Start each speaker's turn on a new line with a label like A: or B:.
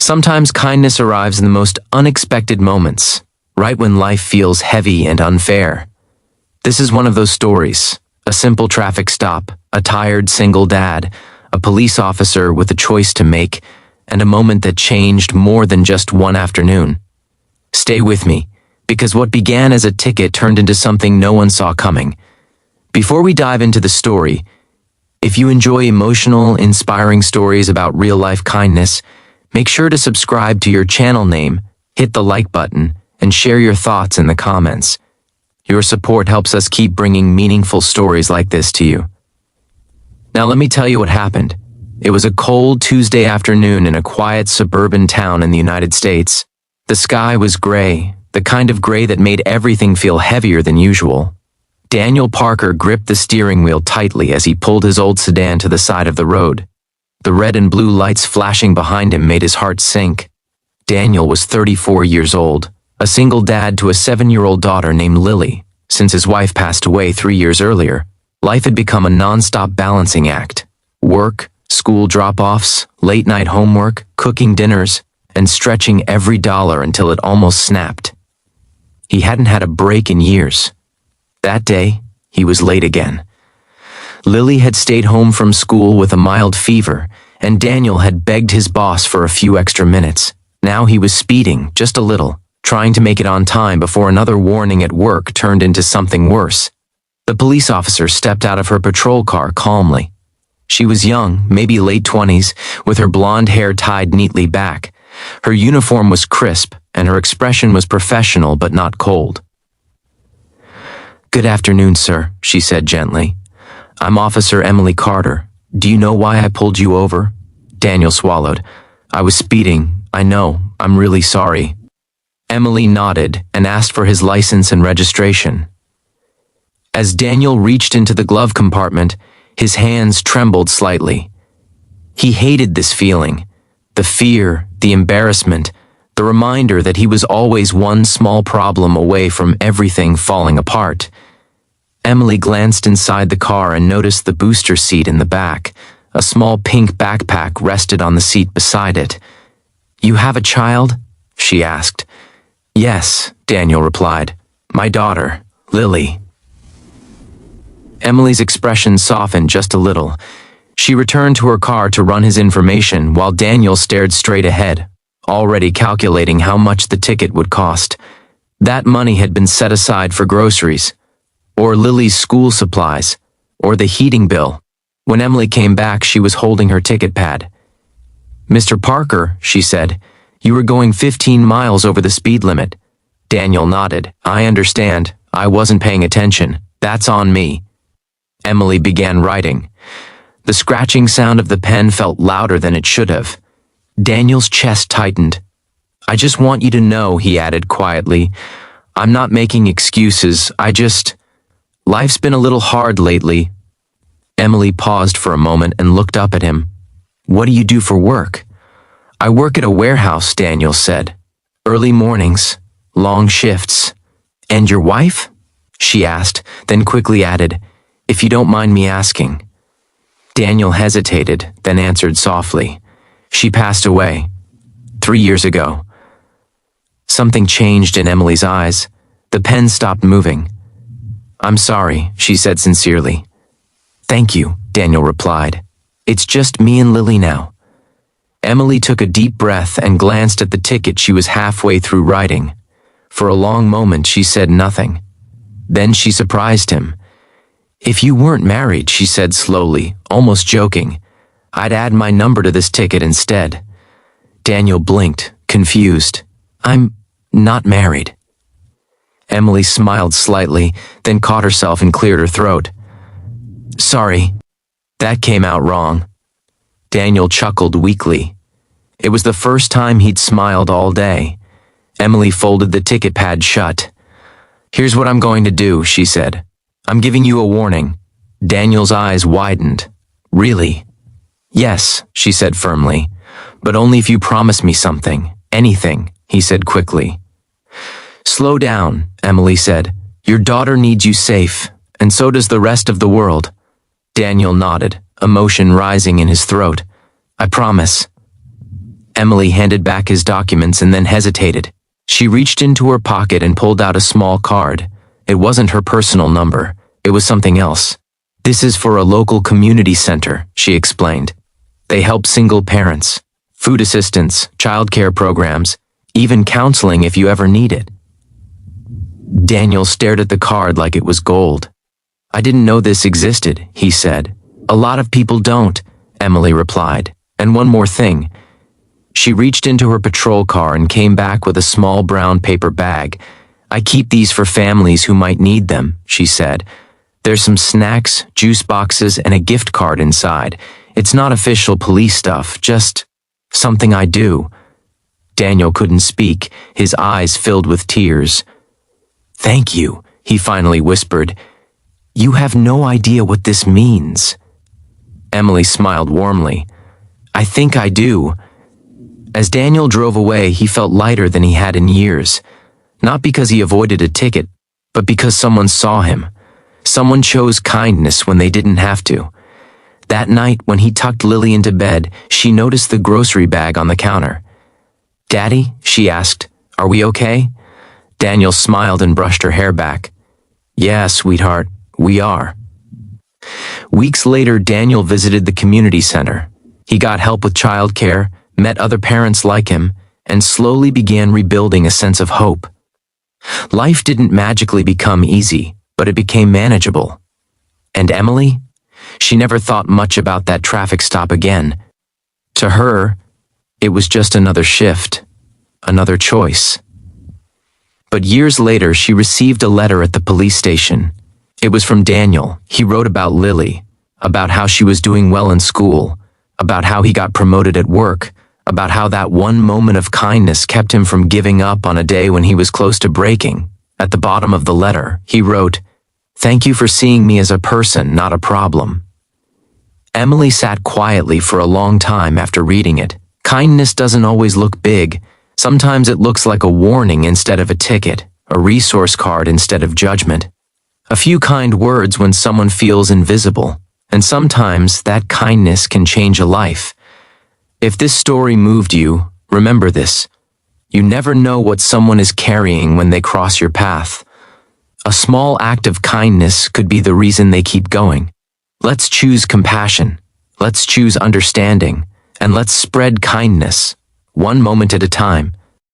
A: Sometimes kindness arrives in the most unexpected moments, right when life feels heavy and unfair. This is one of those stories. A simple traffic stop, a tired single dad, a police officer with a choice to make, and a moment that changed more than just one afternoon. Stay with me, because what began as a ticket turned into something no one saw coming. Before we dive into the story, if you enjoy emotional, inspiring stories about real-life kindness, make sure to subscribe to your channel name, hit the like button, and share your thoughts in the comments. Your support helps us keep bringing meaningful stories like this to you. Now let me tell you what happened. It was a cold Tuesday afternoon in a quiet suburban town in the United States. The sky was gray, the kind of gray that made everything feel heavier than usual. Daniel Parker gripped the steering wheel tightly as he pulled his old sedan to the side of the road. The red and blue lights flashing behind him made his heart sink. Daniel was 34 years old, a single dad to a 7-year-old daughter named Lily. Since his wife passed away 3 years earlier, life had become a non-stop balancing act. Work, school drop-offs, late-night homework, cooking dinners, and stretching every dollar until it almost snapped. He hadn't had a break in years. That day, he was late again. Lily had stayed home from school with a mild fever, and Daniel had begged his boss for a few extra minutes. Now he was speeding, just a little, trying to make it on time before another warning at work turned into something worse. The police officer stepped out of her patrol car calmly. She was young, maybe late 20s, with her blonde hair tied neatly back. Her uniform was crisp, and her expression was professional but not cold. "Good afternoon, sir," she said gently. "I'm Officer Emily Carter. Do you know why I pulled you over?" Daniel swallowed. "I was speeding. I know. I'm really sorry." Emily nodded and asked for his license and registration. As Daniel reached into the glove compartment, his hands trembled slightly. He hated this feeling, the fear, the embarrassment, the reminder that he was always one small problem away from everything falling apart. Emily glanced inside the car and noticed the booster seat in the back. A small pink backpack rested on the seat beside it. "You have a child?" she asked. "Yes," Daniel replied. "My daughter, Lily." Emily's expression softened just a little. She returned to her car to run his information while Daniel stared straight ahead, already calculating how much the ticket would cost. That money had been set aside for groceries, or Lily's school supplies, or the heating bill. When Emily came back, she was holding her ticket pad. "Mr. Parker," she said, "you were going 15 miles over the speed limit." Daniel nodded. "I understand. I wasn't paying attention. That's on me." Emily began writing. The scratching sound of the pen felt louder than it should have. Daniel's chest tightened. "I just want you to know," he added quietly, "I'm not making excuses. Life's been a little hard lately." Emily paused for a moment and looked up at him. "What do you do for work?" "I work at a warehouse," Daniel said. "Early mornings, long shifts." "And your wife?" she asked, then quickly added, "If you don't mind me asking." Daniel hesitated, then answered softly, "She passed away 3 years ago." Something changed in Emily's eyes. The pen stopped moving. "I'm sorry," she said sincerely. "Thank you," Daniel replied. "It's just me and Lily now." Emily took a deep breath and glanced at the ticket she was halfway through writing. For a long moment she said nothing. Then she surprised him. "If you weren't married," she said slowly, almost joking, "I'd add my number to this ticket instead." Daniel blinked, confused. "I'm not married." Emily smiled slightly, then caught herself and cleared her throat. "Sorry, that came out wrong." Daniel chuckled weakly. It was the first time he'd smiled all day. Emily folded the ticket pad shut. "Here's what I'm going to do," she said. "I'm giving you a warning." Daniel's eyes widened. "Really?" "Yes," she said firmly. "But only if you promise me something. Anything," he said quickly. "Slow down," Emily said. "Your daughter needs you safe, and so does the rest of the world." Daniel nodded, emotion rising in his throat. "I promise." Emily handed back his documents and then hesitated. She reached into her pocket and pulled out a small card. It wasn't her personal number. It was something else. "This is for a local community center," she explained. "They help single parents, food assistance, childcare programs, even counseling if you ever need it." Daniel stared at the card like it was gold. "I didn't know this existed," he said. "A lot of people don't," Emily replied. "And one more thing." She reached into her patrol car and came back with a small brown paper bag. "I keep these for families who might need them," she said. "There's some snacks, juice boxes, and a gift card inside. It's not official police stuff, just something I do." Daniel couldn't speak, his eyes filled with tears. "Thank you," he finally whispered. "You have no idea what this means." Emily smiled warmly. "I think I do." As Daniel drove away, he felt lighter than he had in years. Not because he avoided a ticket, but because someone saw him. Someone chose kindness when they didn't have to. That night, when he tucked Lily into bed, she noticed the grocery bag on the counter. "Daddy?" she asked. "Are we okay?" Daniel smiled and brushed her hair back. "Yeah, sweetheart, we are." Weeks later, Daniel visited the community center. He got help with childcare, met other parents like him, and slowly began rebuilding a sense of hope. Life didn't magically become easy, but it became manageable. And Emily? She never thought much about that traffic stop again. To her, it was just another shift, another choice. But years later, she received a letter at the police station. It was from Daniel. He wrote about Lily, about how she was doing well in school, about how he got promoted at work, about how that one moment of kindness kept him from giving up on a day when he was close to breaking. At the bottom of the letter, he wrote, "Thank you for seeing me as a person, not a problem." Emily sat quietly for a long time after reading it. Kindness doesn't always look big. Sometimes it looks like a warning instead of a ticket, a resource card instead of judgment. A few kind words when someone feels invisible, and sometimes that kindness can change a life. If this story moved you, remember this. You never know what someone is carrying when they cross your path. A small act of kindness could be the reason they keep going. Let's choose compassion, let's choose understanding, and let's spread kindness, one moment at a time.